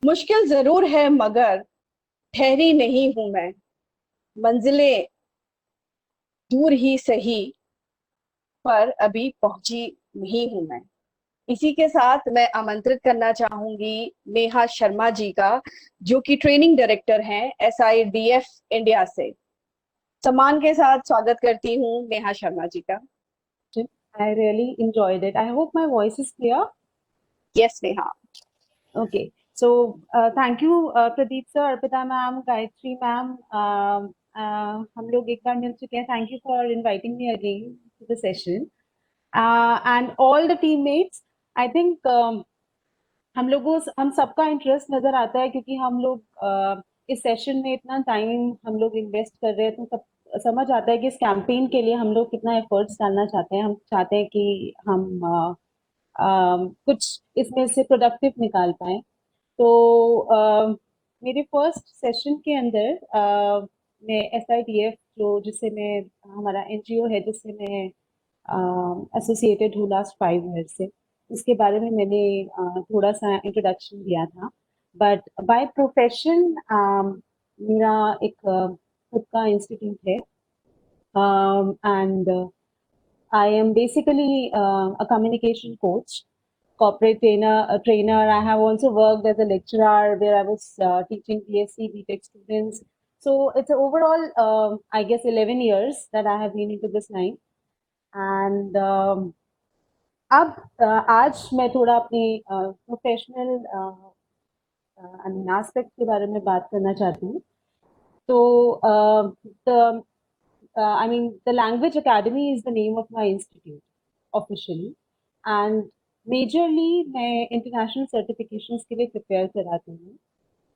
मुश्किल जरूर है मगर ठहरी नहीं हूं मैं। मंजिलें दूर ही सही, पर अभी पहुंची नहीं हूं मैं। इसी के साथ मैं आमंत्रित करना चाहूंगी नेहा शर्मा जी का, जो कि ट्रेनिंग डायरेक्टर हैं SIDF इंडिया से। सम्मान के साथ स्वागत करती हूँ नेहा शर्मा जी का। I really enjoyed it. I hope my voice is clear. Yes Neha. Okay. So, thank you, Pradeep sir, Arpita ma'am, Gayatri ma'am. हम लोग एक बार मिल चुके हैं. Thank you for inviting me again to the session. And all the teammates. I think हम सबका interest नजर आता है क्योंकि हम लोग इस सेशन में इतना टाइम हम लोग इन्वेस्ट कर रहे हैं, तो सब समझ आता है कि इस कैंपेन के लिए हम लोग कितना एफर्ट्स डालना चाहते हैं. हम चाहते हैं कि हम कुछ इसमें से प्रोडक्टिव निकाल पाए. तो मेरे फर्स्ट सेशन के अंदर मैं SIDF, जो जिससे मैं हमारा NGO है जिससे मैं एसोसिएटेड हूँ लास्ट 5 ईयर से, इसके बारे में मैंने थोड़ा सा इंट्रोडक्शन दिया था. बट बाय प्रोफेशन मेरा एक खुद का इंस्टीट्यूट है, and I am basically a communication coach, corporate trainer. I have also worked as a lecturer where I was teaching BSc, BTech students. So it's overall, I guess, 11 years that I have been into this line. And अब आज मैं थोड़ा अपने professional aspect के बारे में बात करना चाहती हूँ. तो the I mean, the Language Academy is the name of my institute officially, and majorly मैं international certifications के लिए प्रिपेयर कराती हूँ.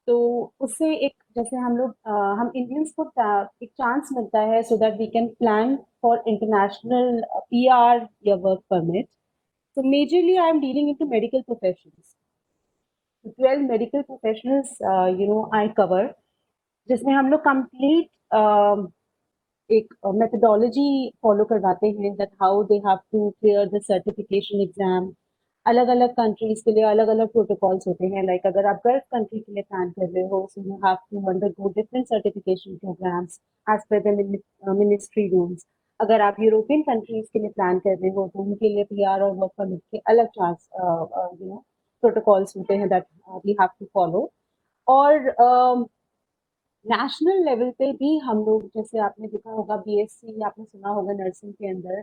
तो उससे एक जैसे हम इंडियंस को एक चांस मिलता है so that we can plan for international PR या work permit. So majorly I am dealing into medical professions. 12 medical professionals, I cover, जिसमें हम लोग कंप्लीट एक मेथडोलॉजी फॉलो करवाते हैं that how they have to clear the certification exam. अलग अलग countries के लिए अलग अलग प्रोटोकॉल्स होते हैं. लाइक अगर आप गल्फ कंट्री के लिए प्लान कर रहे हो, so you have to undergo different certification programmes as per the ministry rules. अगर आप यूरोपियन कंट्रीज के लिए प्लान कर रहे हो तो उनके लिए PR और वर्क परमिट के अलग चांस प्रोटोकॉल्स होते हैं that we have to follow. और नेशनल लेवल पे भी हम लोग, जैसे आपने देखा होगा BSc, आपने सुना होगा नर्सिंग के अंदर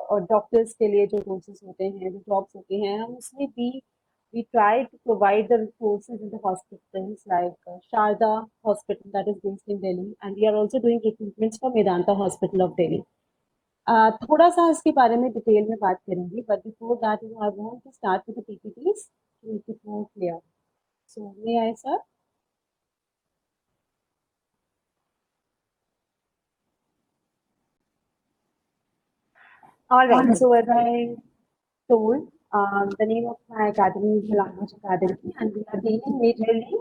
और डॉक्टर्स के लिए जो कोर्सेज होते हैं, जो जॉब्स होती हैं, हम उसमें भी we try to provide the resources in the hospitals like Sharda Hospital that is based in Delhi, and we are also doing recruitments for Medanta Hospital of Delhi. थोड़ा सा इसके बारे में डिटेल में बात करेंगे, but before that I want to start with the PPTs to make it more clear. So may I, sir? All right. So as I told, the name of my academy is the Language Academy, and we are dealing majorly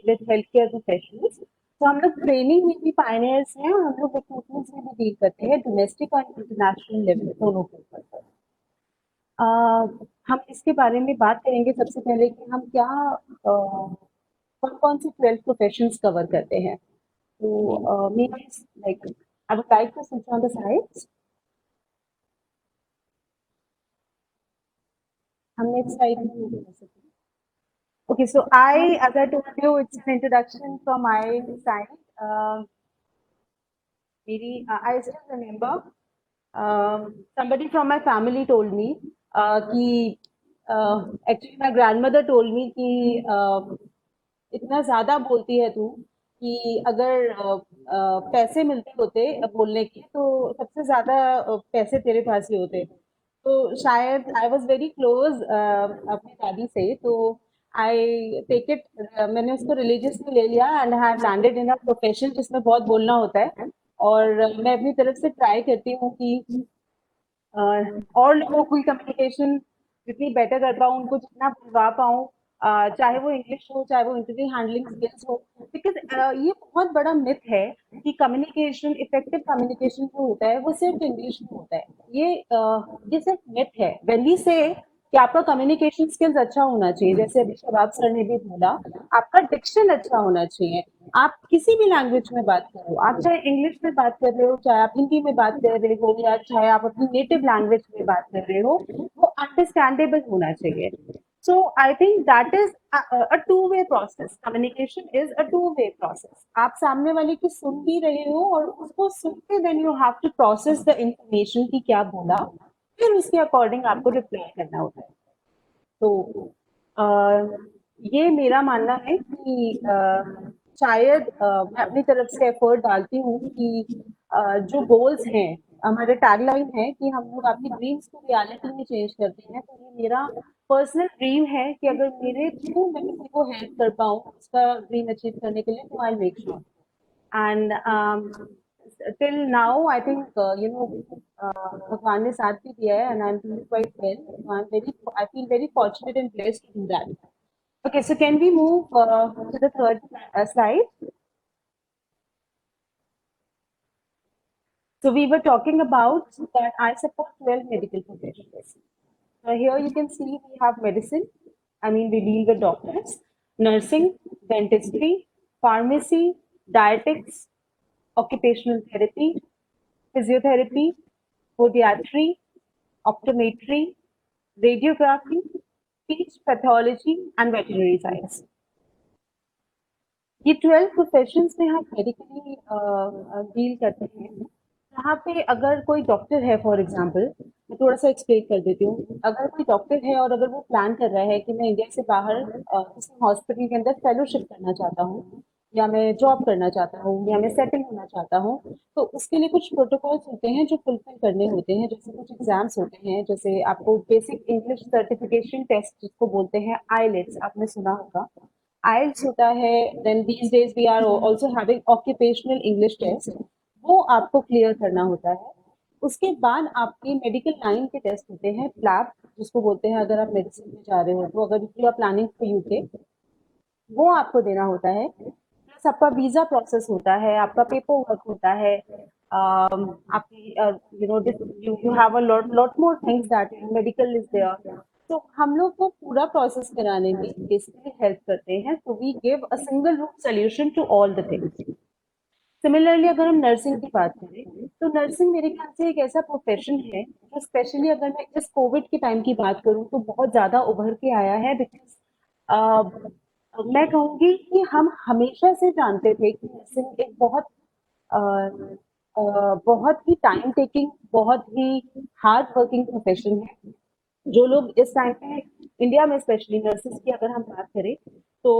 with healthcare professionals. तो हम लोग training में भी pioneers हैं और हम लोग recruitment में भी डील करते हैं, डोमेस्टिक और इंटरनेशनल लेवल दोनों के ऊपर पर. हम इसके बारे में बात करेंगे सबसे पहले कि हम क्या कौन कौन से 12 प्रोफेशंस कवर करते हैं. तो may like I would like to switch on the sides. हम नेक्स्ट स्लाइड में move कर सकते हैं. Okay, so as I told you, it's an introduction from my side. I still remember somebody from my family told me कि actually my grandmother told me कि इतना ज्यादा बोलती है तू कि अगर पैसे मिलते होते बोलने के तो सबसे ज्यादा पैसे तेरे पास ही होते. तो शायद आई वॉज वेरी क्लोज अपनी दादी से, तो आई टेक इट, मैंने उसको रिलीजियसली ले लिया and have landed in a profession जिसमें बहुत बोलना होता है. और मैं अपनी तरफ से ट्राई करती हूँ कि और लोगों की कम्युनिकेशन जितनी बेटर कर पाऊँ, उनको जितना बुलवा पाऊँ, चाहे वो इंग्लिश हो चाहे वो इंटरव्यू हैंडलिंग स्किल्स हो. बिकॉज ये बहुत बड़ा मिथ है कि कम्युनिकेशन, इफेक्टिव कम्युनिकेशन जो होता है वो सिर्फ इंग्लिश में होता है. ये सिर्फ मिथ है. व्हेन वी से कि आपका कम्युनिकेशन स्किल्स अच्छा होना चाहिए, जैसे अभी शबाब सर ने भी बोला, आपका डिक्शन अच्छा होना चाहिए। आप किसी भी लैंग्वेज में बात करो, आप चाहे इंग्लिश में बात कर रहे हो, चाहे आप हिंदी में बात कर रहे हो, या चाहे आप अपनी नेटिव लैंग्वेज में बात कर रहे हो, वो अंडरस्टैंडेबल होना चाहिए। So I think that is a two-way process. Communication is a two-way process. आप सामने वाले की सुन भी रहे हो और उसको सुन के then you have to process the information कि क्या बोला, फिर उसके अकॉर्डिंग आपको रिप्लाई करना होता है। तो ये मेरा मानना है कि शायद मैं अपनी तरफ से एफर्ट डालती हूँ कि जो गोल्स हैं, हमारे टैगलाइन है कि हम लोग आपकी ड्रीम्स को रियलिटी में चेंज करते हैं। तो ये मेरा पर्सनल ड्रीम है कि अगर मेरे थ्रू मैं किसी को हेल्प कर पाऊँ उसका ड्रीम अचीव करने के लिए, तो I make sure. And till now, I think भगवान ने साथ भी दिया है, and I'm doing quite well. So I feel very fortunate and blessed to do that. Okay, so can we move to the third slide? So we were talking about that I support 12 medical professionals. So here you can see we have medicine. I mean, we deal with doctors, nursing, dentistry, pharmacy, dietetics, occupational therapy, physiotherapy, podiatry, optometry, radiography, speech pathology, and veterinary science. ये 12 professions में हम medically deal करते हैं। यहाँ पे अगर कोई doctor है, फॉर एग्जांपल, मैं थोड़ा सा एक्सप्लेन कर देती हूँ। अगर कोई डॉक्टर है और अगर वो प्लान कर रहा है कि मैं इंडिया से बाहर किसी हॉस्पिटल के अंदर फेलोशिप करना चाहता हूँ, या मैं जॉब करना चाहता हूँ, या मैं सेटल होना चाहता हूँ, तो उसके लिए कुछ प्रोटोकॉल्स होते हैं जो फुलफिल करने होते हैं। जैसे कुछ एग्जाम्स होते हैं, जैसे आपको बेसिक इंग्लिश सर्टिफिकेशन टेस्ट जिसको बोलते हैं आईलेट्स, आपने सुना होगा। IELTS होता है, then these days we are also having occupational English test, वो आपको क्लियर करना होता है। उसके बाद आपके मेडिकल लाइन के टेस्ट होते हैं, प्लैब जिसको बोलते हैं, अगर आप मेडिसिन में जा रहे हो तो, अगर you are planning for UK, वो आपको देना होता है। प्लस आपका वीजा प्रोसेस होता है, आपका पेपर वर्क होता है, आपकी you know you have a lot more things that medical is there. तो हम लोग को पूरा प्रोसेस कराने में बेसिकली हेल्प करते हैं। तो we give a single root solution to all the things. Similarly अगर हम नर्सिंग की बात करें, तो नर्सिंग मेरे ख्याल से एक ऐसा प्रोफेशन है जो स्पेशली अगर मैं इस कोविड के टाइम की बात करूं तो बहुत ज्यादा उभर के आया है। बिकॉज मैं कहूंगी कि हम हमेशा से जानते थे कि नर्सिंग एक अ, बहुत ही टाइम टेकिंग, बहुत ही हार्ड वर्किंग प्रोफेशन है। जो लोग इस टाइम पे इंडिया में स्पेशली नर्सेस की अगर हम बात करें, तो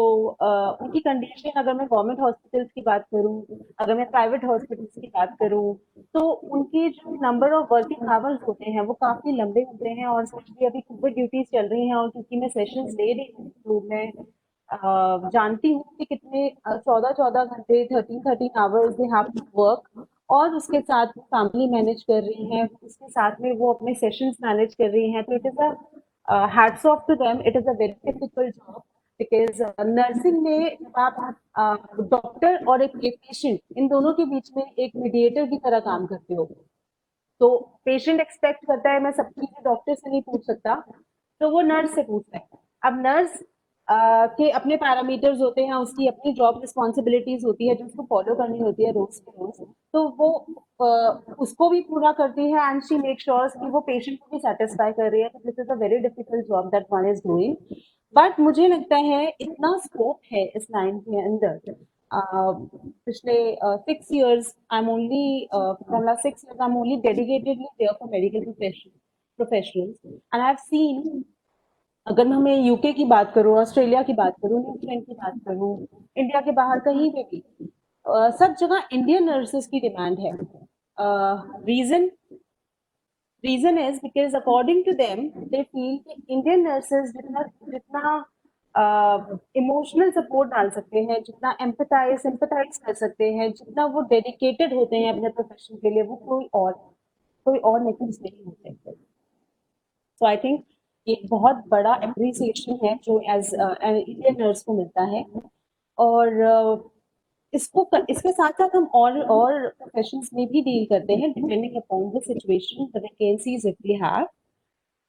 उनकी कंडीशन, अगर मैं गवर्नमेंट हॉस्पिटल्स की बात करूं, अगर मैं प्राइवेट हॉस्पिटल्स की बात करूं, तो उनके जो नंबर ऑफ वर्किंग आवर्स होते हैं वो काफी लंबे होते हैं। और स्पेशली अभी कोविड ड्यूटीज चल रही हैं, और क्योंकि मैं सेशंस ले रही हूँ तो मैं जानती हूँ कि कितने 14-14 घंटे, 13-13 hours they have to work, और उसके साथ वो फैमिली मैनेज कर रही हैं, उसके साथ में वो अपने सेशंस मैनेज कर रही हैं। तो it is a hats off to them, it is a very difficult job. Because nursing में जब आप डॉक्टर और एक पेशेंट, इन दोनों के बीच में एक मीडिएटर की तरह काम करते हो। तो पेशेंट एक्सपेक्ट करता है मैं सब चीजें डॉक्टर से नहीं पूछ सकता, तो वो नर्स से पूछता है। अब नर्स के अपने पैरामीटर्स होते हैं, उसकी अपनी जॉब रिस्पॉन्सिबिलिटीज होती है जो उसको फॉलो करनी होती है रोज के रोज। तो वो उसको भी पूरा करती है, एंड शी मेक श्योर कि वो पेशेंट को भी सेटिस्फाई कर रही है। तो this is a very difficult job that one is doing. But मुझे लगता है इतना स्कोप है इस लाइन के अंदर। पिछले 6 years I'm only from last 6 years I'm only dedicatedly there for medical professionals, and I've seen, अगर मैं यूके की बात करूँ, ऑस्ट्रेलिया की बात करूँ, न्यूजीलैंड की बात करूँ, इंडिया के बाहर कहीं पे भी सब जगह इंडियन नर्सेस की डिमांड है। Reason reason is because according to them they feel कि इंडियन नर्सेस जितना जितना इमोशनल सपोर्ट डाल सकते हैं, जितना एम्पथाइज सिंपथाइज कर सकते हैं, जितना वो डेडिकेटेड होते हैं अपने प्रोफेशन के लिए, वो कोई और नेटिव्स नहीं होते। सो आई थिंक ये बहुत बड़ा अप्रिसिएशन है जो एज इंडियन नर्स को मिलता है। और इसके साथ साथ हम और प्रोफेशंस में भी डील करते हैं, depending upon the situation, the vacancies if we have.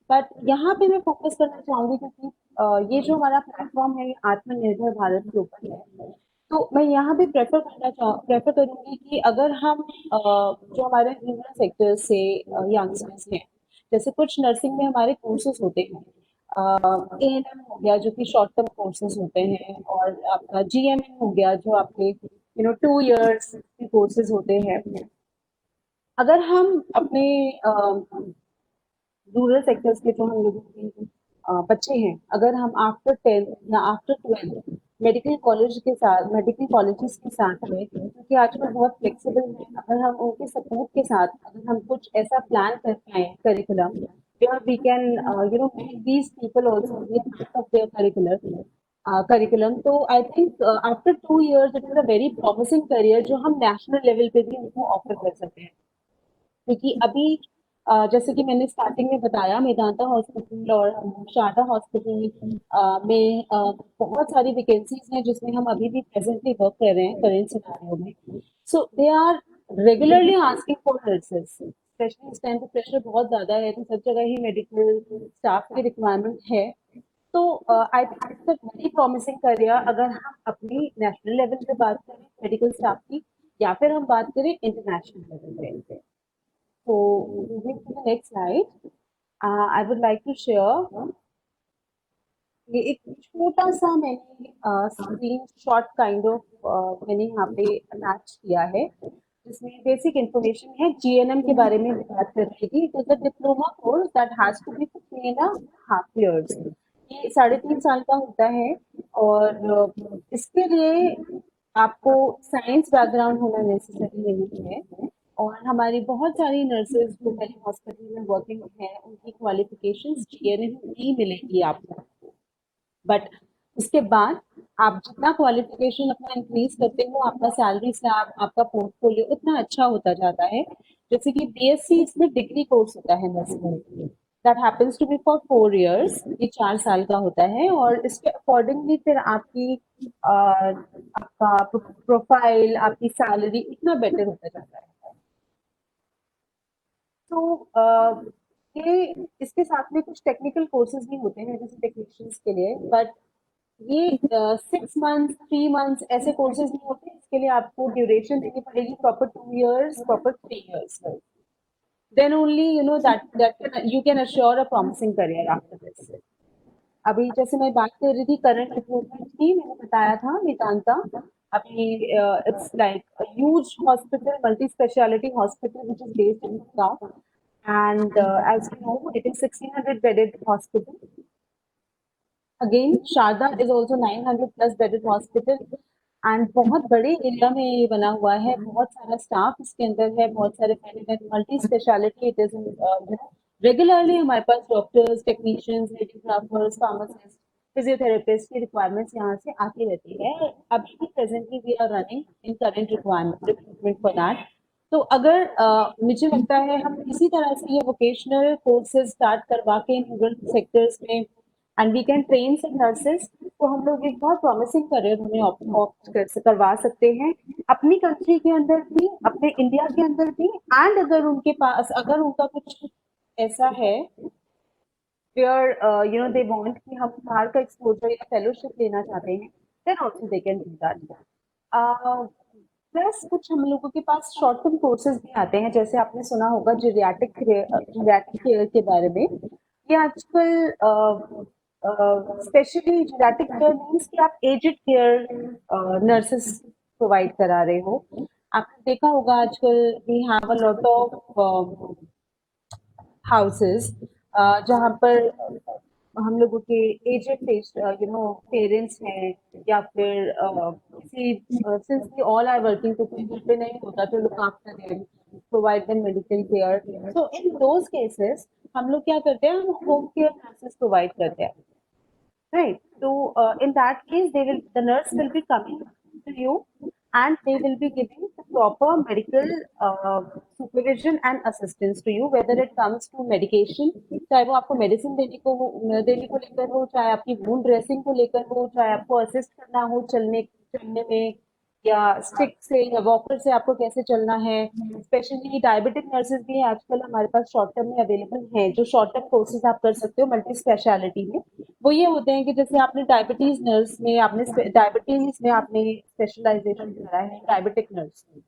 But यहाँ पे मैं फोकस करना चाहूंगी क्योंकि ये जो हमारा प्लेटफॉर्म है ये आत्मनिर्भर भारत के ऊपर है। तो मैं यहाँ भी प्रेफर करूंगी कि अगर हम जो हमारे रूरल सेक्टर से यंगस्टर्स हैं, जैसे कुछ नर्सिंग में हमारे कोर्सेज होते हैं, एएनएम हो गया जो कि शॉर्ट टर्म कोर्सेज होते हैं, और आपका जीएमएन हो गया जो आपके 2 इयर्स के कोर्सेज होते हैं। अगर हम अपने रूरल सेक्टर्स के जो हम लोगों के बच्चे हैं, अगर हम आफ्टर 10th या आफ्टर 12th मेडिकल कॉलेजेस के साथ में, क्योंकि आजकल बहुत फ्लेक्सिबल है, अगर हम उनके सपोर्ट के साथ अगर हम कुछ ऐसा प्लान कर पाए curriculum, where we can make these people also be a part of their curriculum, तो I think after 2 years it is a very promising career जो हम नेशनल लेवल पे भी उनको ऑफर कर सकते हैं। क्योंकि अभी जैसे कि मैंने स्टार्टिंग में बताया, मेदांता हॉस्पिटल और शारदा हॉस्पिटल में बहुत सारी वैकेंसीज हैं जिसमें हम अभी भी प्रेजेंटली वर्क कर रहे हैं करेंट सिनेरियो में। So they are regularly asking for nurses, specially इस टाइम पे प्रेशर बहुत ज्यादा है तो सब जगह ही मेडिकल स्टाफ की रिक्वायरमेंट है। तो I think it's a very promising career अगर हम अपनी नेशनल लेवल पे बात करें मेडिकल स्टाफ की, या फिर हम बात करें इंटरनेशनल लेवल पे। So moving to the next slide, I would like to share ये एक छोटा सा मैंने स्क्रीन शॉट काइंड ऑफ मैंने यहाँ पे अटैच किया है, जिसमें बेसिक इंफॉर्मेशन है। जीएनएम के बारे में बात कर रही थी। It is a diploma course that has to be 3.5 years। ये 3.5 साल का होता है, और इसके लिए आपको साइंस बैकग्राउंड होना नेसेसरी नहीं है। और हमारी बहुत सारी नर्सेज जो मेरे हॉस्पिटल में वर्किंग हैं उनकी क्वालिफिकेशंस जीएनएम ही मिलेगी आपको। बट उसके बाद आप जितना क्वालिफिकेशन अपना इंक्रीज करते हो, आपका सैलरी स्लैब, आपका पोर्टफोलियो उतना अच्छा होता जाता है। जैसे कि बीएससी इसमें डिग्री कोर्स होता है नर्सिंग में, that happens to be for 4 years, ये 4 साल का होता है, और इसके अकॉर्डिंगली फिर आपकी आपका प्रोफाइल, आपकी सैलरी इतना बेटर होता जाता है। तो ये इसके साथ में कुछ टेक्निकल कोर्सेज भी होते हैं जैसे टेक्नीशियंस के लिए, बट ये 6 months 3 months ऐसे कोर्सेज नहीं होते। इसके लिए आपको ड्यूरेशन देनी पड़ेगी proper 2 years, proper 3 years। Then only that you can assure a promising career after this. अभी जैसे मैं बात कर रही थी करंट रिक्रूटमेंट की, मैंने बताया था मेदांता अभी it's like a huge hospital, multi speciality hospital which is based in Gurgaon, and as you know it is 1600 bedded hospital. Again Sharda is also 900 plus bedded hospital, and बहुत बड़े एरिया में ये बना हुआ है, बहुत सारा स्टाफ इसके अंदर है, बहुत सारे bed, multi speciality it is. Regularly हमारे पास doctors, technicians, radiographers, pharmacist, physiotherapist की रिक्वायरमेंट्स यहाँ से आती रहती है। अभी भी presently we are running in current requirement for that. तो अगर मुझे लगता है हम इसी तरह से ये वोकेशनल कोर्सेज स्टार्ट करवा के रूरल सेक्टर्स में and we can train some nurses, तो हम लोग एक बहुत प्रॉमिसिंग करियर उन्हें ऑप्ट करवा सकते हैं अपनी कंट्री के अंदर भी, अपने इंडिया के अंदर भी। एंड अगर उनके पास अगर उनका कुछ ऐसा है वेयर दे वांट कि हम बाहर का एक्सपोजर या फेलोशिप लेना चाहते हैं, then also they can do that. Plus कुछ हम लोगों के पास शॉर्ट टर्म कोर्सेज भी आते हैं, जैसे आपने सुना होगा जीरियाट्रिक केयर के बारे में। ये आजकल स्पेशली जीरियाट्रिक केयर मीन्स कि आप एजेड केयर नर्सेस प्रोवाइड करा रहे हो। आपने देखा होगा आजकल we have a lot of houses जहाँ पर हम लोगों के एजेड पेरेंट्स हैं, या फिर किसी since we all are working तो कोई घर पे नहीं होता तो look after them, provide them medical care. So in those cases हम लोग क्या करते हैं, हम होम केयर नर्सेस प्रोवाइड करते हैं, right? So in that case the nurse will be coming to you and they will be giving the proper medical supervision and assistance to you, whether it comes to medication, चाहे वो आपको medicine देने को लेकर हो, चाहे आपकी wound dressing को लेकर हो, चाहे आपको असिस्ट करना हो चलने चलने में, या स्टिक से या वॉकर से आपको कैसे चलना है। स्पेशली डायबिटिक नर्सेज भी आजकल हमारे पास शॉर्ट टर्म में अवेलेबल हैं, जो शॉर्ट टर्म कोर्सेज आप कर सकते हो मल्टी स्पेशलिटी में। वो ये होते हैं कि जैसे आपने डायबिटीज नर्स में आपने डायबिटीज में आपने स्पेशलाइजेशन करा है डायबिटिक नर्स में,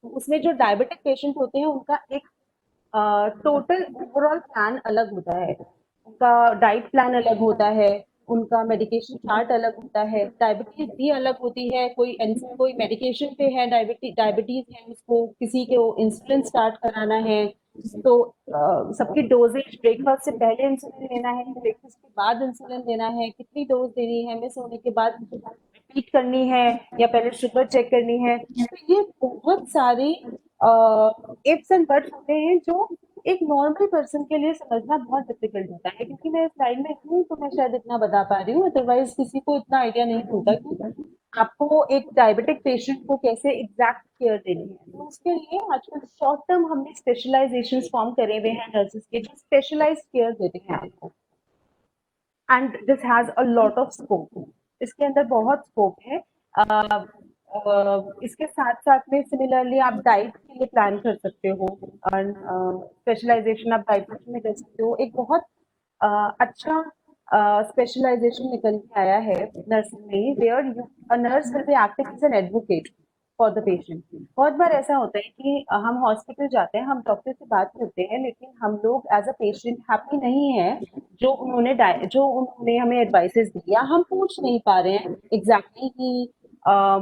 तो उसमें जो डायबिटिक पेशेंट होते हैं उनका एक टोटल ओवरऑल प्लान अलग होता है। उनका डाइट प्लान अलग होता है, उनका मेडिकेशन चार्ट अलग होता है, डायबिटीज भी अलग होती है। कोई मेडिकेशन पे है, डायबिटीज है, उसको किसी को इंसुलिन स्टार्ट कराना है, तो सबकी डोजेज ब्रेकफास्ट से पहले इंसुलिन लेना है, ब्रेकफास्ट के बाद इंसुलिन लेना है, कितनी डोज देनी है, मिस होने के बाद रिपीट करनी है या पहले शुगर चेक करनी है। तो ये बहुत सारे इफ्स एंड बट्स होते हैं जो एक नॉर्मल पर्सन के लिए समझना बहुत डिफिकल्ट होता है। क्योंकि मैं इस लाइन में हूँ तो मैं शायद इतना बता पा रही हूँ, अदरवाइज किसी को इतना आइडिया नहीं होता कि आपको एक डायबिटिक पेशेंट को कैसे एग्जैक्ट केयर देनी है। तो उसके लिए आजकल शॉर्ट टर्म हमने स्पेशलाइजेशन फॉर्म करे हुए हैं नर्सेज के, जो स्पेशलाइज केयर देते हैं आपको। And this has a lot of scope, इसके अंदर बहुत स्कोप है। इसके साथ साथ में सिमिलरली आप डाइट के लिए प्लान कर सकते हो, और स्पेशलाइजेशन आप डाइटिशियन में कर सकते हो। एक बहुत अच्छा स्पेशलाइजेशन निकल के आया है नर्सिंग में, where you a nurse will be acting as an advocate for the patient. बहुत बार ऐसा होता है कि हम हॉस्पिटल जाते हैं, हम डॉक्टर से बात करते हैं, लेकिन हम लोग एज अ पेशेंट हैप्पी नहीं है जो उन्होंने हमें एडवाइसेस दी, या हम पूछ नहीं पा रहे हैं एग्जैक्टली कि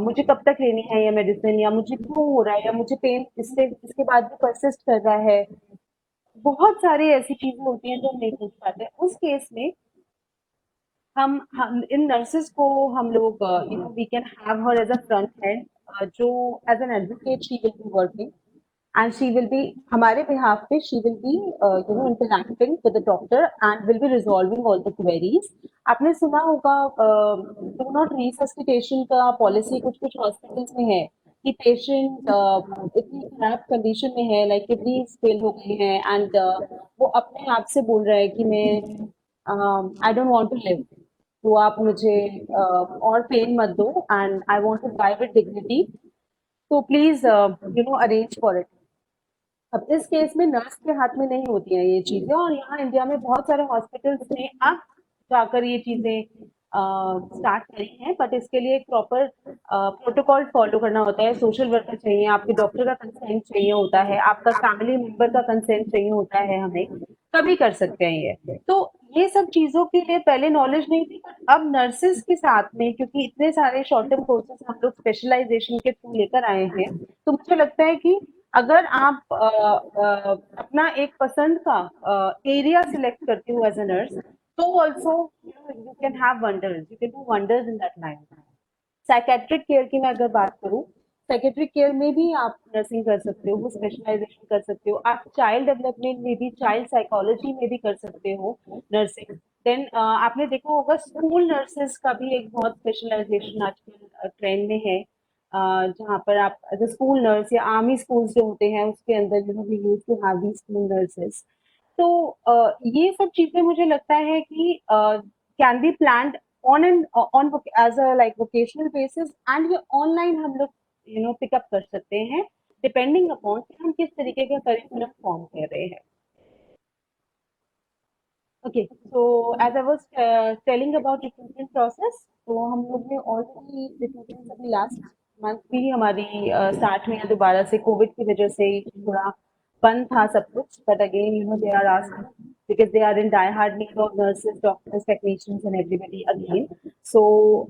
मुझे कब तक लेनी है ये मेडिसिन, या मुझे क्यों हो रहा है, या मुझे पेन इससे इसके बाद भी परसिस्ट कर रहा है। बहुत सारी ऐसी चीजें होती हैं जो हम नहीं पूछ पाते। उस केस में हम इन नर्सेस को हम लोग we can have her as a front hand, जो as an advocate she will be working, and she will be हमारे behalf पे she will be interacting with the doctor and will be resolving all the queries। आपने सुना होगा do not रिसस्सिटेशन का policy कुछ कुछ hospitals में है कि पेशेंट इतनी खराब कंडीशन में है, लाइक किडनीज फेल हो गई हैं, एंड वो अपने आप से बोल रहा है कि मैं I don't want to live, तो आप मुझे और पेन मत दो, and I want to die with dignity, तो प्लीज अरेंज फॉर इट। अब इस केस में नर्स के हाथ में नहीं होती हैं ये चीजें, और यहाँ इंडिया में बहुत सारे हॉस्पिटल्स ने अब जाकर ये चीजें स्टार्ट करी हैं, बट इसके लिए एक प्रॉपर प्रोटोकॉल फॉलो करना होता है। सोशल वर्कर चाहिए, आपके डॉक्टर का कंसेंट चाहिए होता है, आपका फैमिली मेंबर का कंसेंट चाहिए होता है हमें, तभी कर सकते हैं ये। तो ये सब चीजों के लिए पहले नॉलेज नहीं थी, बट अब नर्सेज के साथ में क्योंकि इतने सारे शॉर्ट टर्म कोर्सेज हम लोग स्पेशलाइजेशन के थ्रू लेकर आए हैं, तो मुझे लगता है कि अगर आप अपना एक पसंद का एरिया सिलेक्ट करते हो एज अ नर्स, तो also you can have wonders, you can do wonders in that line. Psychiatric care की मैं अगर बात करूँ, साइकेट्रिक केयर में भी आप नर्सिंग कर सकते हो, वो स्पेशलाइजेशन कर सकते हो। आप चाइल्ड डेवलपमेंट में भी, चाइल्ड साइकोलॉजी में भी कर सकते हो नर्सिंग। देन आपने देखा होगा स्कूल नर्सेस का भी एक बहुत स्पेशलाइजेशन आजकल ट्रेंड में है, जहाँ पर आप एज अ स्कूल नर्स या आर्मी स्कूल्स जो होते हैं उसके अंदर we use to have the school nurses. तो ये सब चीजें मुझे लगता है कि can be planned on and on as a like vocational basis, and ये ऑनलाइन हम लोग पिकअप कर सकते हैं, डिपेंडिंग अपॉन कि हम किस तरीके का करिकुलम फॉर्म कर रहे हैं। Okay, so as I was telling about recruitment process, तो हम लोग ने ऑलरेडी रिक्रूटमेंट अभी लास्ट मंथ भी हमारी स्टार्ट हुई है दोबारा से, कोविड की वजह से थोड़ा बंद था सब कुछ, but again they are asking because they are in die hard need of nurses, doctors, technicians and everybody again। So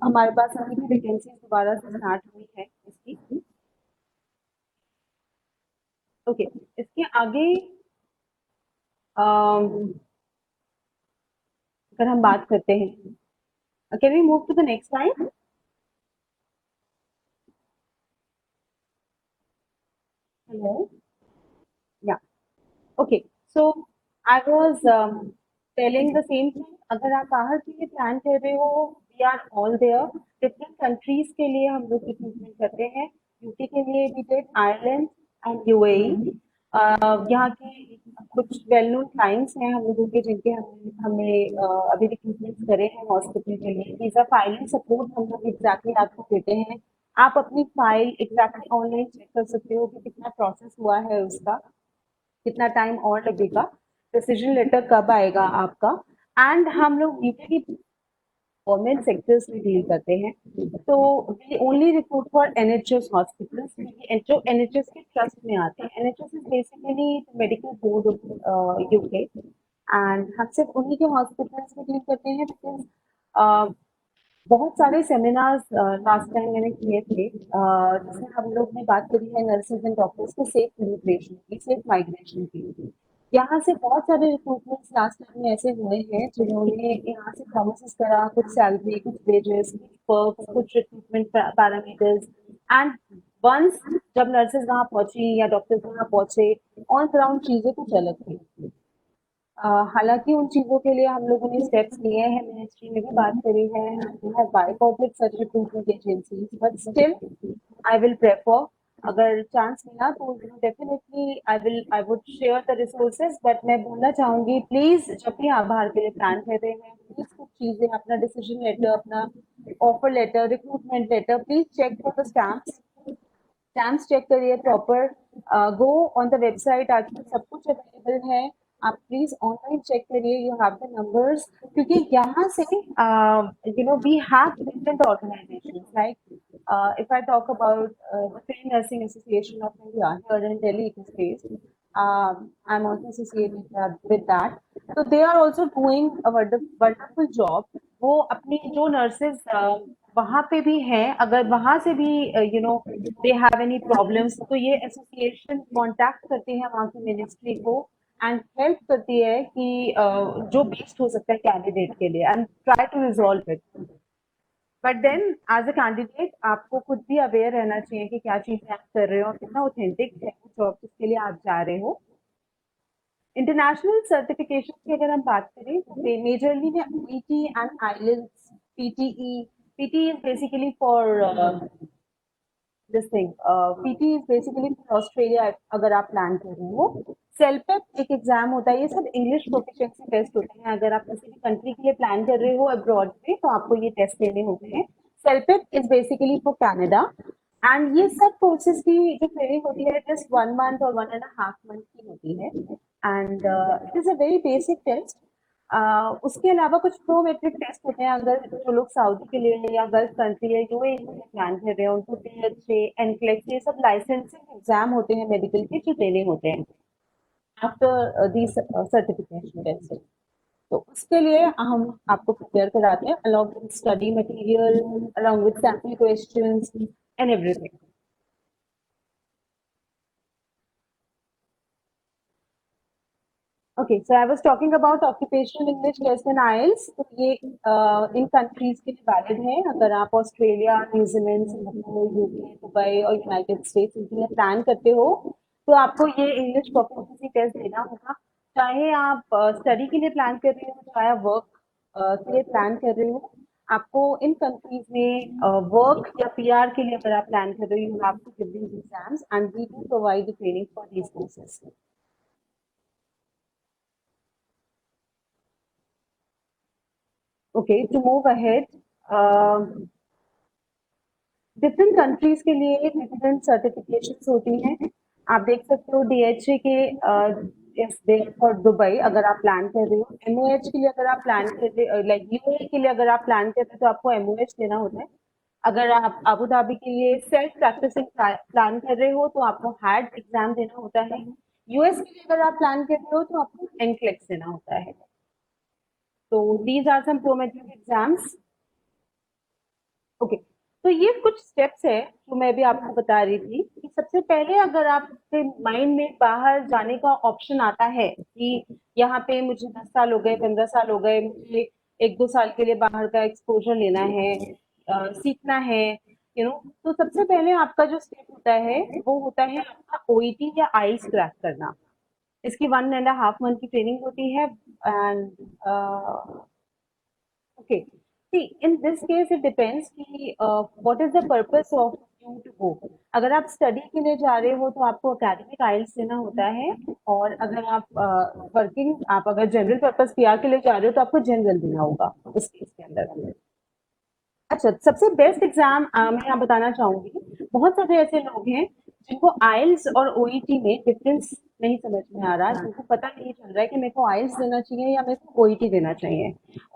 हमारे पास अभी भी वैकेंसीज दोबारा से स्टार्ट हुई है इसकी। ओके, इसके आगे अगर हम बात करते हैं, can we move to the next slide? Hello, yeah, okay, so I was telling the same thing. अगर आप बाहर के लिए प्लान कर रहे हो, we are all there. Different countries के लिए हम लोग रिक्रूटमेंट करते हैं। यूके के लिए we did Ireland and UAE. यहाँ के कुछ वेल नोन क्लाइंट्स हैं हम लोगों के, जिनके हमने हमने अभी रिक्रूटमेंट करे हैं हॉस्पिटल के लिए। वीजा फाइलिंग सपोर्ट हम लोग एग्जैक्टली आपको देते हैं आप अपनी फाइल एग्जैक्टली ऑनलाइन चेक कर सकते हो कि कितना प्रोसेस हुआ है उसका, कितना टाइम और लगेगा, डिसीजन लेटर कब आएगा आपका। एंड हम लोग यूजली गवर्नमेंट सेक्टर्स में डील करते हैं, तो we only recruit for NHS hospitals, जो एनएचएस के ट्रस्ट में आते हैं। NHS is basically medical board of UK, एंड हम सिर्फ उन्हीं के हॉस्पिटल्स में डील करते हैं, बिकॉज बहुत सारे सेमिनार्स लास्ट टाइम मैंने किए थे, जिसमें हम लोग ने बात करी है नर्सेज एंड डॉक्टर्स की सेफ इमिग्रेशन की, सेफ माइग्रेशन की। यहाँ से बहुत सारे रिक्रूटमेंट्स लास्ट टाइम में ऐसे हुए हैं जिन्होंने यहाँ से प्रॉमिसेस करा, कुछ सैलरी, कुछ वेजेस, कुछ पर्क्स, कुछ रिक्रूटमेंट पैरामीटर्स, एंड वंस जब नर्सेज वहाँ पहुंची या डॉक्टर्स वहाँ पहुंचे, ऑन ग्राउंड चीजें कुछ अलग थी। हालांकि उन चीजों के लिए हम लोगों ने स्टेप्स लिए हैं, मिनिस्ट्री में भी बात करी है, we have boycotted such recruitment agencies, but still I will prefer, अगर चांस मिला तो definitely I would share the resources. But मैं बोलना चाहूंगी, प्लीज जब भी आप बाहर के लिए प्लान कर रहे हैं, प्लीज कुछ चीजें, अपना डिसीजन लेटर, अपना offer letter, recruitment letter, please check for the stamps check करिए proper. Go on the website, आजकल सब कुछ अवेलेबल है, आप प्लीज ऑनलाइन चेक करिए, यू हैव द नंबर्स। क्योंकि यहाँ से we have different organisations, like if I talk about the Free Nursing Association of India here in Delhi, it is based. I'm also associated with that. So they are also doing a wonderful job. वो अपनी जो nurses वहाँ पे भी हैं, अगर वहाँ से भी दे हैव एनी प्रॉब्लम्स, तो ये एसोसिएशन कांटेक्ट करती है वहाँ की मिनिस्ट्री को, एंड हेल्प करती है कि जो बेस्ट हो सकता है कैंडिडेट के लिए, and try to resolve it. But then as a candidate आपको खुद भी अवेयर रहना चाहिए कि क्या चीजें आप कर रहे हो और कितना ऑथेंटिक है जॉब जिसके लिए आप जा रहे हो। इंटरनेशनल सर्टिफिकेशन की अगर हम बात करें तो मेजरली में PT and IELTS, PTE, PT is basically for this thing, PT is basically for Australia अगर आप प्लान कर रहे हो। सेल्पेप एक एग्जाम होता है, ये सब इंग्लिश प्रोफिशिएंसी टेस्ट होते हैं, अगर आप किसी भी कंट्री के लिए प्लान कर रहे हो अब्रॉड में तो आपको ये टेस्ट देने होते हैं। CELPIP is basically for Canada, and ये सब कोर्सेज की जो ट्रेनिंग होती है जस्ट 1 मंथ और 1.5 मंथ की होती है, and it is a very basic test. उसके अलावा कुछ प्रोमेट्रिक टेस्ट होते हैं, अगर जो लोग सऊदी के लिए या गल्फ कंट्री या यूएई के लिए प्लान कर रहे हैं उनको टीएचए, एनक्लेक्स, ये सब लाइसेंसिंग एग्जाम होते हैं मेडिकल के, जो देने होते हैं आफ्टर दीज सर्टिफिकेशन टेस्ट। तो उसके लिए हम आपको प्रिपेयर कराते हैं along with study material, along with sample questions and everything. Okay, so I was talking about occupational English test and IELTS. तो ये इन कंट्रीज के लिए वैलिड है, अगर आप Australia, New Zealand, Singapore, UK, Dubai और यूनाइटेड स्टेट्स इनके लिए प्लान करते हो तो आपको ये इंग्लिश प्रोफिशिएंसी टेस्ट देना होगा। चाहे आप स्टडी के लिए प्लान कर रहे हो, चाहे आप वर्क के लिए प्लान कर रहे हो, आपको इन कंट्रीज में वर्क या पीआर के लिए अगर आप प्लान कर रहे हो, you have to give these exams and we do provide the training for these courses. Okay, to move ahead, different countries के लिए डिफरेंट सर्टिफिकेशंस होती हैं। आप देख सकते हो डीएचए के फॉर दुबई अगर आप प्लान कर रहे हो, एमओएच के लिए अगर आप प्लान कर रहे हो, लाइक यूएई के लिए अगर आप प्लान कर रहे हो तो आपको एमओएच देना होता है। अगर आप अबू धाबी के लिए सेल्फ प्रैक्टिसिंग प्लान कर रहे हो तो आपको हैड एग्जाम देना होता है। यूएस के लिए अगर आप प्लान कर रहे हो तो आपको एनक्लेक्स देना होता है। तो these are some Prometric exams. Okay, तो ये कुछ स्टेप्स है जो मैं भी आपको बता रही थी कि सबसे पहले अगर आपके माइंड में बाहर जाने का ऑप्शन आता है कि यहाँ पे मुझे 10 साल हो गए, 15 साल हो गए, मुझे 1-2 साल के लिए बाहर का एक्सपोजर लेना है, सीखना है, तो सबसे पहले आपका जो स्टेप होता है वो होता है आपका ओईटी या आईएलटीएस क्रैक करना। इसकी 1.5 मंथ की ट्रेनिंग होती है, and okay. See, in this case, it depends कि what is the purpose of you to go. अगर आप स्टडी के लिए जा रहे हो तो आपको एकेडमिक आइल्स देना होता है, और अगर आप वर्किंग, आप अगर जनरल पर्पस पीआर के लिए जा रहे हो तो आपको जनरल देना होगा उस केस के अंदर। अच्छा, सबसे बेस्ट एग्जाम मैं यहाँ बताना चाहूंगी। बहुत सारे ऐसे लोग हैं जिनको आइल्स और ओईटी में डिफरेंस नहीं समझ में आ रहा, जिनको पता नहीं चल रहा है कि मेरे को आइल्स देना चाहिए या मेरे को ओईटी देना चाहिए।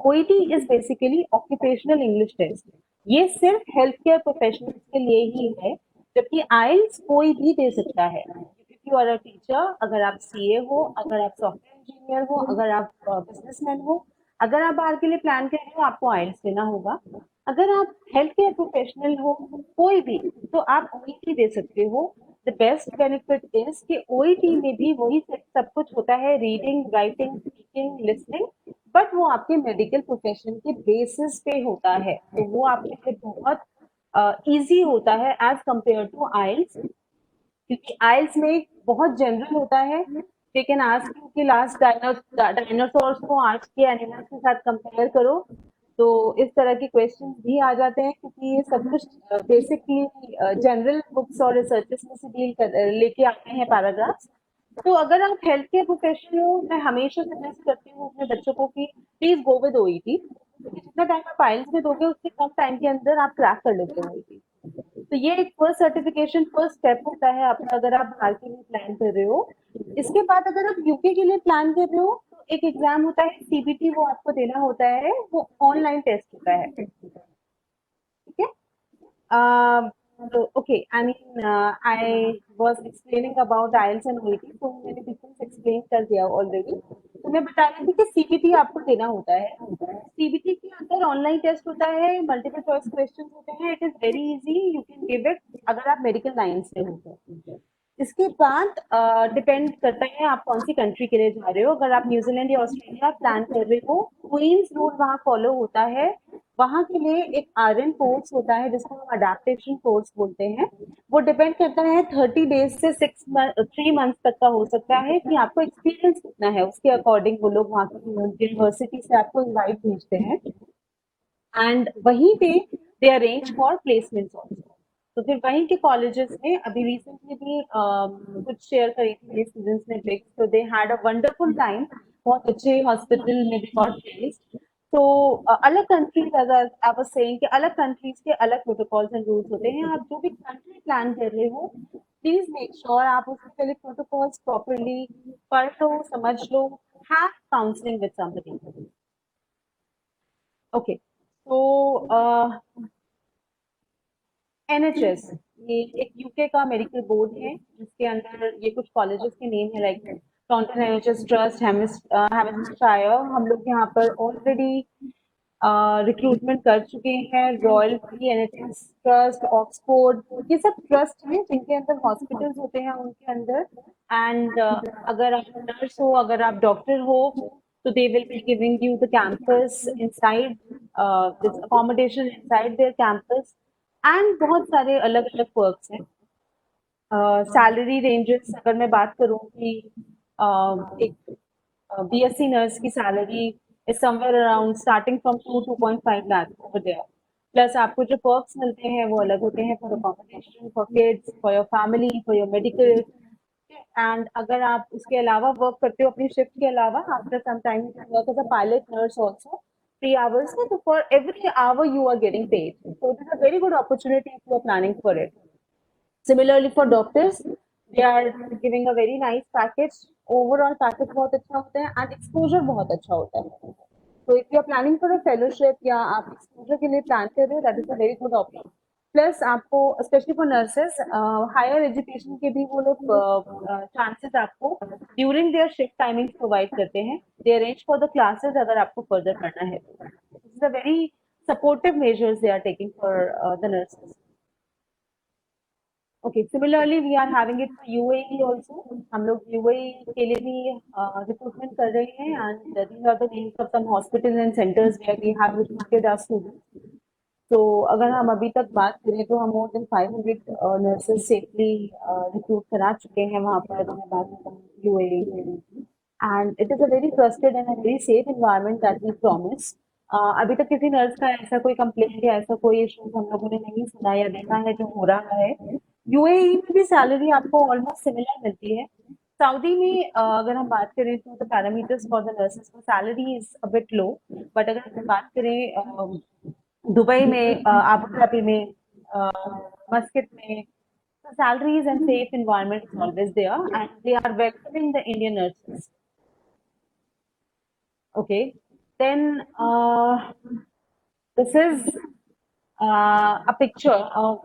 OET is basically occupational English test. ये सिर्फ हेल्थ केयर प्रोफेशनल्स के लिए ही है, जबकि आइल्स कोई भी दे सकता है। If you are a teacher, अगर आप सीए हो, अगर आप सॉफ्टवेयर इंजीनियर हो, अगर आप बिजनेसमैन हो, अगर आप बाहर के लिए प्लान कर रहे हो, आपको आइल्स देना होगा। अगर आप हेल्थ केयर प्रोफेशनल हो, कोई भी, तो आप ओईटी दे सकते हो। द बेस्ट बेनिफिट इज कि ओईटी में भी वही सब कुछ होता है, reading, writing, speaking, listening, but वो आपके मेडिकल प्रोफेशन के बेसिस पे होता है, तो वो आपके लिए बहुत इजी होता है एज कंपेयर टू आइल्स। क्योंकि आइल्स में बहुत जनरल होता है। दे कैन आस्क यू कि लास्ट डायनासोर्स को आज के एनिमल्स के साथ कंपेयर करो, तो इस तरह के क्वेश्चन भी आ जाते हैं, क्योंकि ये सब कुछ बेसिकली जनरल बुक्स और रिसर्चेस में से डील कर लेके आते हैं पैराग्राफ्स। तो अगर आप हेल्थ केयर प्रोफेशनल हो, मैं हमेशा सजेस्ट करती हूँ अपने बच्चों को कि प्लीज गो विद ओईटी, क्योंकि जितना टाइम आप आइल्स में दोगे उससे कम टाइम के अंदर आप क्रैक कर लेते हो ओईटी। तो ये एक फर्स्ट सर्टिफिकेशन, फर्स्ट स्टेप होता है आपका, अगर आप बाहर के लिए प्लान कर रहे हो। इसके बाद अगर आप यूके के लिए प्लान कर रहे हो, तो एक एग्जाम होता है सीबीटी, वो आपको देना होता है, वो ऑनलाइन टेस्ट होता है। ठीक है। So okay, I mean, I was explaining about IELTS and OET, so मैंने डिफरेंस एक्सप्लेन कर दिया ऑलरेडी। तो मैं बता रही थी कि सीबीटी आपको देना होता है। सीबीटी के अंदर ऑनलाइन टेस्ट होता है, मल्टीपल चॉइस क्वेश्चन होते हैं, it is very easy, you can give it अगर आप मेडिकल लाइन से हो तो। इसके बाद डिपेंड करता है आप कौन सी कंट्री के लिए जा रहे हो। अगर आप न्यूजीलैंड या ऑस्ट्रेलिया प्लान कर रहे हो, क्वींस रूल वहाँ फॉलो होता है। वहाँ के लिए एक आरएन कोर्स होता है जिसको हम अडेप्टेशन कोर्स बोलते हैं। वो डिपेंड करता है 30 डेज से 3 मंथ तक का हो सकता है, कि आपको एक्सपीरियंस कितना है, उसके अकॉर्डिंग वो लोग वहाँ की यूनिवर्सिटी से आपको इनवाइट भेजते हैं। एंड वहीं पे दे अरेंज फॉर प्लेसमेंट्स ऑल्सो। तो फिर वहीं के कॉलेजेस में अभी रिसेंटली भी कुछ शेयर करी थी मेरे स्टूडेंट्स ने पिक्स, तो they had a wonderful time, बहुत अच्छे हॉस्पिटल में दे गॉट प्लेस्ड। तो अलग कंट्रीज, अगर आप सेइंग कि अलग कंट्रीज के अलग प्रोटोकॉल्स एंड रूल्स होते हैं। आप जो भी कंट्री प्लान कर रहे हो, प्लीज मेक श्योर आप उसके पहले प्रोटोकॉल्स प्रॉपरली पढ़ लो, समझ लो, have counselling with somebody. Okay, तो एनएचएस ये एक यूके का मेडिकल बोर्ड है, जिसके अंदर ये कुछ कॉलेजेस के नेम है, like Taunton NHS trust, Hampshire. हम लोग यहाँ पर ऑलरेडी रिक्रूटमेंट कर चुके हैं। Royal free NHS trust, Oxford, ये सब ट्रस्ट हैं जिनके अंदर हॉस्पिटल्स होते हैं उनके अंदर। एंड अगर आप नर्स हो, अगर आप डॉक्टर हो, तो they will be giving you the campus inside, this accommodation inside their campus, and बहुत सारे अलग अलग पर्क्स हैं। सैलरी रेंजेस अगर मैं बात करूँ कि एक बीएससी नर्स की salary is somewhere around starting from 2.5 lakh over there. Plus आपको जो पर्क्स मिलते हैं वो अलग होते हैं, for accommodation, for kids, for your family, for your medical. And अगर आप उसके अलावा वर्क करते हो अपनी शिफ्ट के अलावा, after some time you can work as a pilot nurse also 3 hours, so for every hour you are getting paid, so it is a very good opportunity if you are planning for it. Similarly for doctors, they are giving a very nice package, overall package बहुत अच्छा होता है and exposure बहुत अच्छा होता है। So if you are planning for a fellowship या आप exposure के लिए plan कर रहे हो, that is a very good option. Plus आपको specially for nurses higher education के भी वो लोग चांसेस आपको during their shift timings provide करते हैं। They arrange for the classes अगर आपको फर्दर करना है तो। This is a very supportive measures they are taking for the nurses. Okay, similarly we are having it for UAE also. हम लोग UAE के लिए भी रिक्रूटमेंट कर रहे हैं, and these are the names of some hospitals and centres where we have recruited our students. तो अगर हम अभी तक बात करें तो हम more than 500 nurses safely recruit करा चुके हैं वहाँ पर, अगर मैं बात करूँ UAE. And it is a very trusted and a very safe environment that we promise. अभी तक किसी नर्स का ऐसा कोई कंप्लेंट या ऐसा कोई इशू हम लोगों ने नहीं सुना या देखा है जो हो रहा है। यूएई में भी सैलरी आपको ऑलमोस्ट सिमिलर मिलती है। सऊदी में अगर हम बात करें तो the parameters for the nurses, salary is a bit low, but अगर हम बात करें दुबई में, आबू धाबी में, मस्कट में. So salaries and safe environment is always there, and they are welcoming the Indian nurses. Okay, then this is a picture of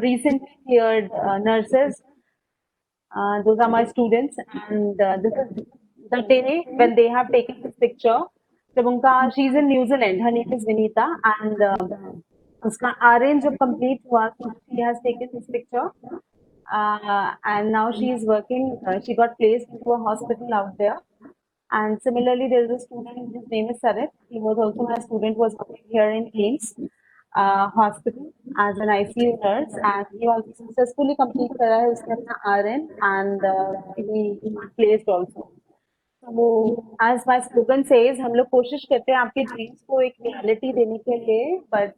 recently cleared nurses. Those are my students, and this is the day when they have taken this picture. She's in New Zealand. Her name is Vinita, and uska RN jab complete hua, so she has taken this picture, and now she is working. She got placed into a hospital out there. And similarly, there is a student, his name is Sarit. He was also my student, was working here in AIMS hospital as an ICU nurse, and he also successfully completed करा है उसने अपना RN, and he got placed also. So as my slogan says, हम लोग कोशिश करते हैं आपके ड्रीम्स को एक रियलिटी देने के लिए, बट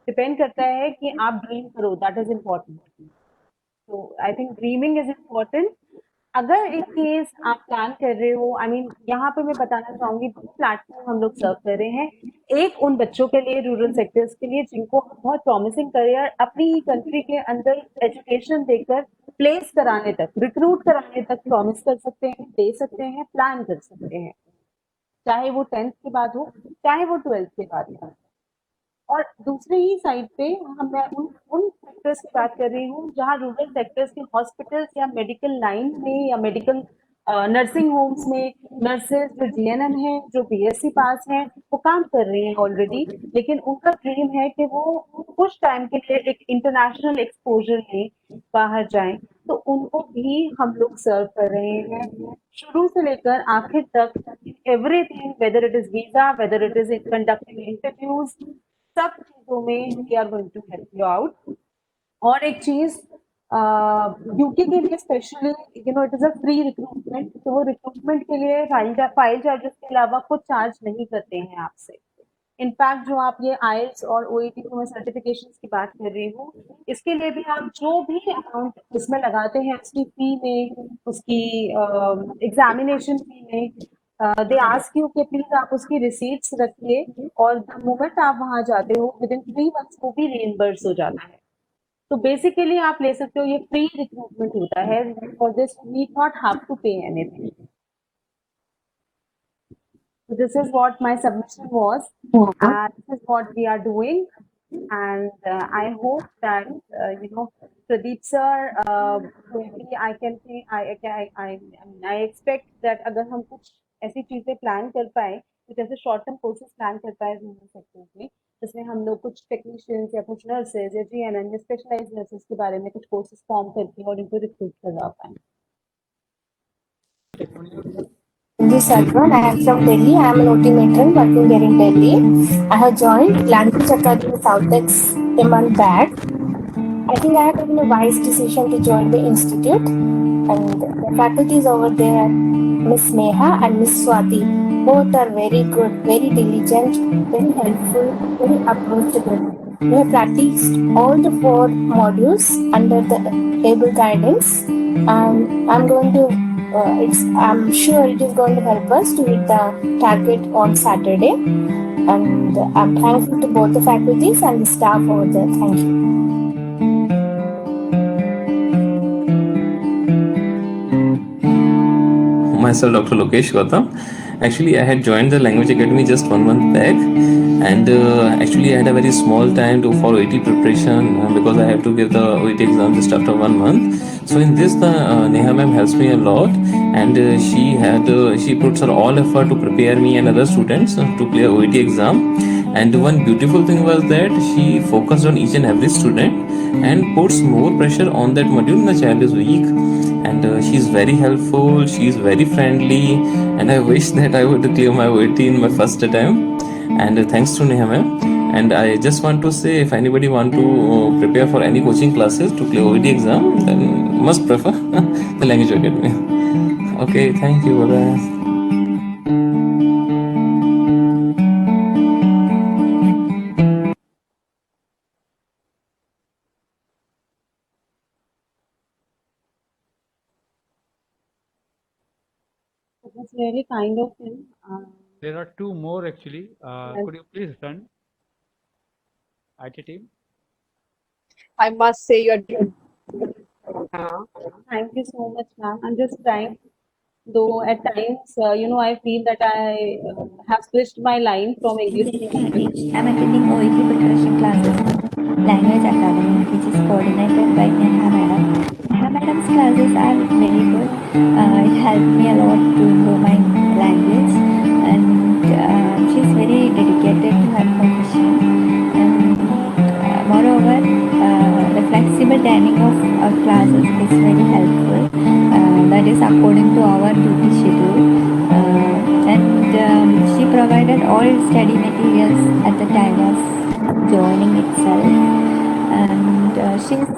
डिपेंड करता है कि आप ड्रीम करो, दैट इज इम्पोर्टेंट. तो I think dreaming is important. अगर इन केस आप प्लान कर रहे हो, आई मीन यहाँ पे मैं बताना चाहूंगी, दो प्लेटफॉर्म हम लोग सर्व कर रहे हैं. एक उन बच्चों के लिए, रूरल सेक्टर्स के लिए, जिनको बहुत प्रॉमिसिंग करियर अपनी ही कंट्री के अंदर एजुकेशन देकर प्लेस कराने तक, रिक्रूट कराने तक प्रॉमिस कर सकते हैं, दे सकते हैं, प्लान कर सकते हैं, चाहे वो 10th के बाद हो, चाहे वो 12th के बाद हो. और दूसरी ही साइड पे मैं उन उन सेक्टर्स की बात कर रही हूँ जहाँ रूरल सेक्टर्स के हॉस्पिटल्स या मेडिकल लाइन में या मेडिकल नर्सिंग होम्स में नर्सेज जो जीएनएम है, जो बीएससी पास हैं, वो काम कर रही हैं ऑलरेडी, लेकिन उनका ड्रीम है कि वो कुछ टाइम के लिए एक इंटरनेशनल एक्सपोजर लें, बाहर जाएं. तो उनको भी हम लोग सर्व कर रहे हैं शुरू से लेकर आखिर तक. Everything, whether it is visa, whether it is conducting interviews, सब चीजों में we are going to help you out. और एक चीज, यूके के लिए specially, it is a free recruitment, तो वो रिक्रूटमेंट के लिए फाइल चार्जेस के अलावा कुछ चार्ज नहीं करते हैं आपसे. इनफैक्ट जो आप ये आईएलटीएस और ओईटी को मैं सर्टिफिकेशन की बात कर रही हूँ, इसके लिए भी आप जो भी अमाउंट इसमें लगाते हैं, उसकी फी में, उसकी एग्जामिनेशन फी में, दे आस्क यू कि प्लीज आप उसकी रिसीट्स रखिए, और द मोमेंट आप वहां जाते हो, विद इन 3 months वो भी रिइम्बर्स हो जाता है. तो बेसिकली आप ले सकते हो, ये फ्री रिक्रूटमेंट होता है. For this we not have to pay anything. So this is what my submission was, and this is what we are doing. And I hope that Pradeep sir, maybe I can say I expect that अगर हम कुछ ऐसी चीजें plan कर पाए, कुछ ऐसे short term courses plan कर पाए रूरल सेक्टर्स में, जिसमें हम लोग कुछ टेक्नीशियंस या कुछ नर्सेज या जीएनएम या स्पेशलाइज्ड नर्सेज के बारे में कुछ कोर्सेज फॉर्म करके और इनको रिक्रूट करवा पाए. This Advan, I am from Delhi. I am an OT matron working there in Delhi. I have joined Language Academy Southex a month back. I think I have taken a wise decision to join the institute, and the faculties over there, Miss Neha and Miss Swati, both are very good, very diligent, very helpful, very approachable. We have practiced all the 4 modules under the able guidance, and I'm sure it is going to help us to hit the target on Saturday. And I'm thankful to both the faculties and the staff over there. Thank you. Myself, Dr. Lokesh Gautam. Actually, I had joined the Language Academy just 1 month back, and actually I had a very small time for OET preparation because I have to give the OET exam just after 1 month. So in this, the Neha ma'am helps me a lot, and she puts her all effort to prepare me and other students to clear OET exam. And one beautiful thing was that she focused on each and every student and puts more pressure on that module when the child is weak. And she's very helpful, she's very friendly, and I wish that I would clear my OET in my first attempt. And thanks to Neha ma'am. And I just want to say, if anybody want to prepare for any coaching classes to clear OET exam, then must prefer the Language Academy. Okay, thank you. Bye-bye. That's really kind of him. There are two more actually. Yes. Could you please run? IT team? I must say you're doing now. Thank you so much, ma'am. I'm just trying, though at times, I feel that I have switched my line from English to English. I'm attending OET preparation classes from Language Academy, which is coordinated by Neha Madam. Neha Madam's classes are very good. It helped me a lot to improve my language, and she's very dedicated to her profession. And moreover, the flexible timing of our classes is very helpful. That is according to our duty schedule. And she provided all study materials at the time of joining itself. And she's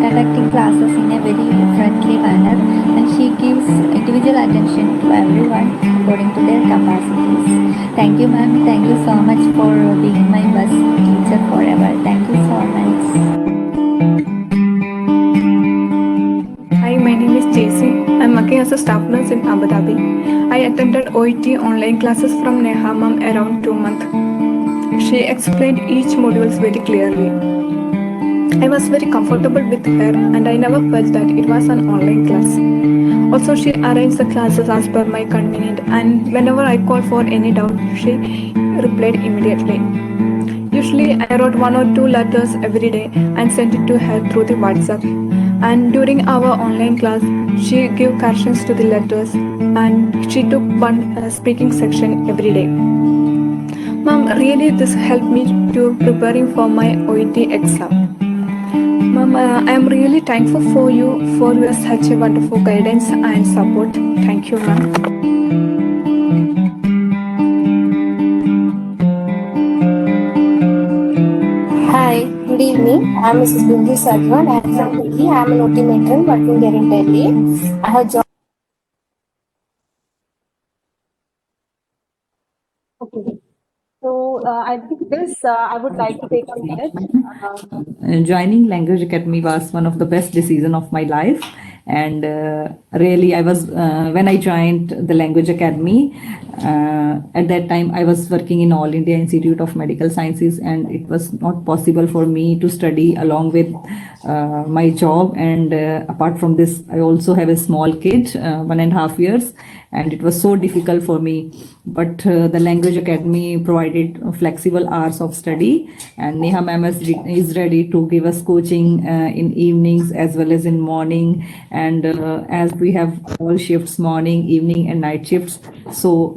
conducting classes in a very friendly manner, and she gives individual attention to everyone according to their capacities. Thank you, ma'am. Thank you so much for being my best teacher forever. Thank you so much. Hi, my name is JC. I'm working as a staff nurse in Abu Dhabi. I attended OET online classes from Neha Ma'am around 2 months. She explained each modules very clearly. I was very comfortable with her and I never felt that it was an online class. Also, she arranged the classes as per my convenience, and whenever I called for any doubt, she replied immediately. Usually, I wrote 1 or 2 letters every day and sent it to her through the WhatsApp. And during our online class, she gave corrections to the letters and she took one speaking section every day. Mom, really this helped me to preparing for my OET exam. Mom, I am really thankful for you for your such a wonderful guidance and support. Thank you, ma'am. Hi, good evening. I'm Mrs. Bindu Sarwan. I'm from Delhi. I'm an OT matron working there in Delhi. I have joined. Okay. So I think this I would like to take a minute. Joining Language Academy was one of the best decision of my life, and really I was when I joined the Language Academy, at that time I was working in All India Institute of Medical Sciences, and it was not possible for me to study along with my job. And apart from this, I also have a small kid, 1.5 years, and it was so difficult for me. But the Language Academy provided flexible hours of study, and Neha ma'am is ready to give us coaching in evenings as well as in morning. And as we have all shifts, morning, evening, and night shifts, so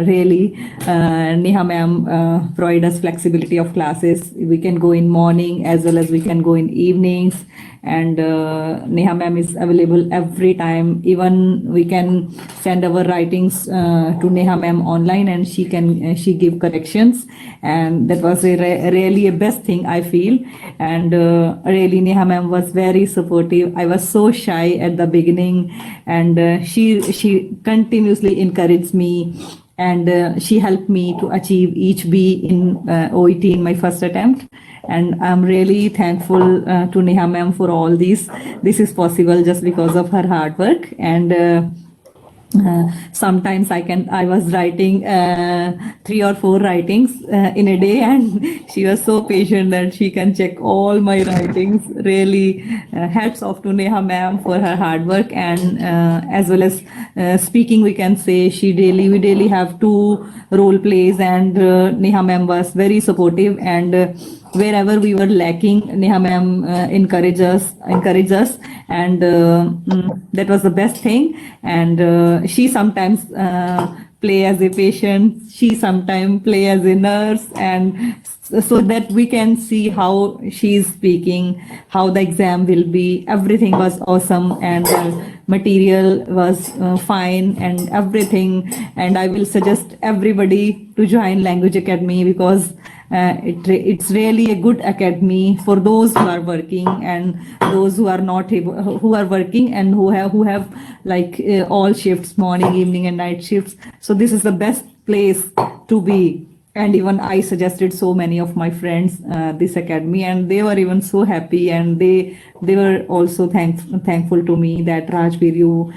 really Neha ma'am provide us flexibility of classes. We can go in morning as well as we can go in evenings, and Neha ma'am is available every time. Even we can send our writings to Neha ma'am online, and she give corrections, and that was really a best thing I feel. And really Neha ma'am was very supportive. I was so shy at the beginning, and she continuously encouraged me, and she helped me to achieve each B in OET in my first attempt. And I'm really thankful to Neha ma'am for all these. This is possible just because of her hard work. And sometimes I was writing 3 or 4 writings in a day, and she was so patient that she can check all my writings. Really hats off to Neha ma'am for her hard work. And as well as speaking, we can say we daily have 2 role plays, and Neha ma'am was very supportive. And wherever we were lacking, Neha ma'am encouraged us, and that was the best thing. And she sometimes play as a patient, she sometimes play as a nurse, and so that we can see how she is speaking, how the exam will be. Everything was awesome, and material was fine and everything. And I will suggest everybody to join Language Academy, because it's really a good academy for those who are working and those who are not able, who are working and who have like all shifts, morning, evening, and night shifts. So this is the best place to be. And even I suggested so many of my friends this academy, and they were even so happy, and they were also thankful to me that Rajveer, you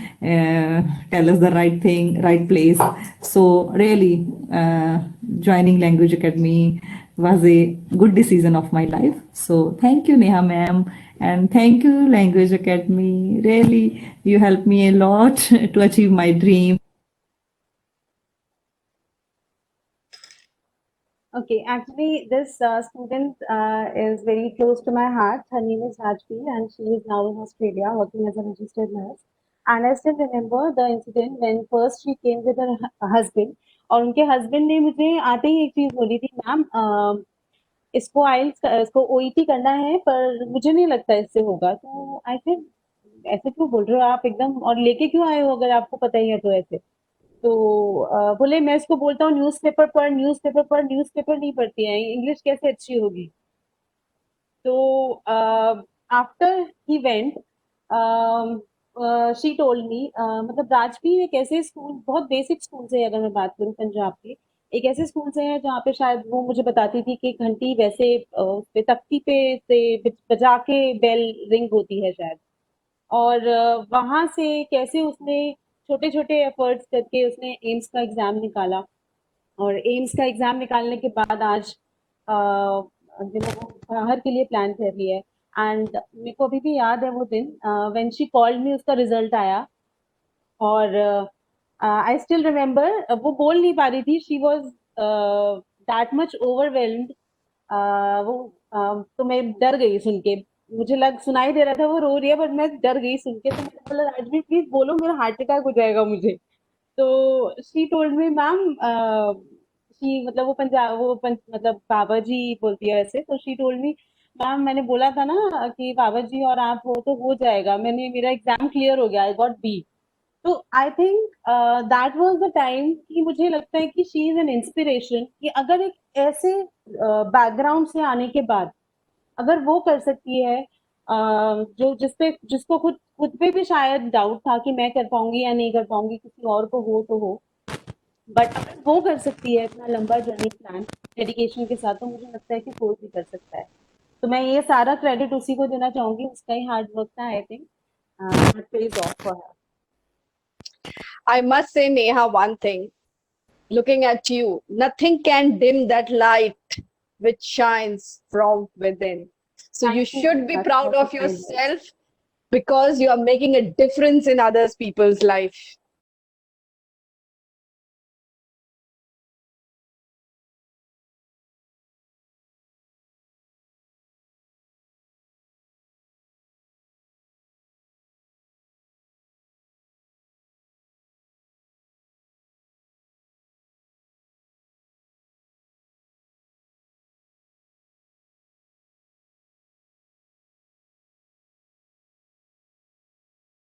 tell us the right thing, right place. So really joining Language Academy was a good decision of my life. So thank you, Neha ma'am, and thank you, Language Academy. Really, you helped me a lot to achieve my dream. Okay, actually, this student is very close to my heart. Her name is Rajvi, and she is now in Australia working as a registered nurse. And I still remember the incident when first she came with her husband. और उनके husband ने मुझे आते ही एक चीज बोली थी, ma'am इसको आइल्स इसको ओईटी करना है, पर मुझे नहीं लगता इससे होगा। तो आई थिंक ऐसे क्यों बोल रहे हो आप एकदम, और लेके क्यों आए हो अगर आपको पता ही है तो ऐसे। तो बोले मैं इसको बोलता हूँ न्यूज़पेपर पढ़, न्यूज़पेपर पढ़, न्यूज़पेपर नहीं पढ़ती है, इंग्लिश कैसे अच्छी होगी। तो after he went she told me, मतलब राजवी एक ऐसे स्कूल, बहुत बेसिक स्कूल से अगर मैं बात करूँ पंजाब के, एक ऐसे स्कूल से है जहाँ पे शायद वो मुझे बताती थी कि घंटी वैसे उस पे तख्ती पे से बजा के बेल रिंग होती है शायद। और वहाँ से कैसे उसने छोटे-छोटे एफर्ट्स करके उसने एम्स का एग्ज़ाम निकाला, और एम्स का एग्ज़ाम निकालने के बाद आज वो बाहर के लिए प्लान कर रही है। एंड मेरे को अभी भी याद है वो दिन व्हेन शी कॉल्ड मी, उसका रिजल्ट आया। और आई स्टिल रिमेम्बर, वो बोल नहीं पा रही थी, she was that much overwhelmed. वो तो मैं डर गई सुन के, मुझे लग सुनाई दे रहा था वो रो रही है, बट मैं डर गई सुन के। तो मैंने बोला राजवी प्लीज बोलो, मेरा हार्ट अटैक हो जाएगा मुझे। तो she told me ma'am, she मतलब मतलब बाबा जी बोलती है ऐसे। तो शी टोल्ड मी मैम, मैंने बोला था ना कि बाबा जी और आप हो तो हो जाएगा, मैंने मेरा एग्जाम क्लियर हो गया, आई गॉट बी। तो I think that was the time कि मुझे लगता है कि शी इज एन इंस्पिरेशन, कि अगर एक ऐसे बैकग्राउंड से आने के बाद अगर वो कर सकती है, जो जिसको खुद खुद पे भी शायद डाउट था कि मैं कर पाऊंगी या नहीं कर पाऊंगी, किसी और को हो तो हो, बट अगर वो कर सकती है इतना लंबा जर्नी प्लान डेडिकेशन के साथ, तो मुझे लगता है कि कोई भी कर सकता है। तो मैं ये सारा क्रेडिट उसी को देना चाहूंगी, उसका ही हार्ड वर्क था। I think it pays of for her. I must say, Neha, one thing. Looking at you, nothing can dim that light which shines from within. So you Thank you should very be much proud for the of kind words. yourself because you are making a difference in others people's life.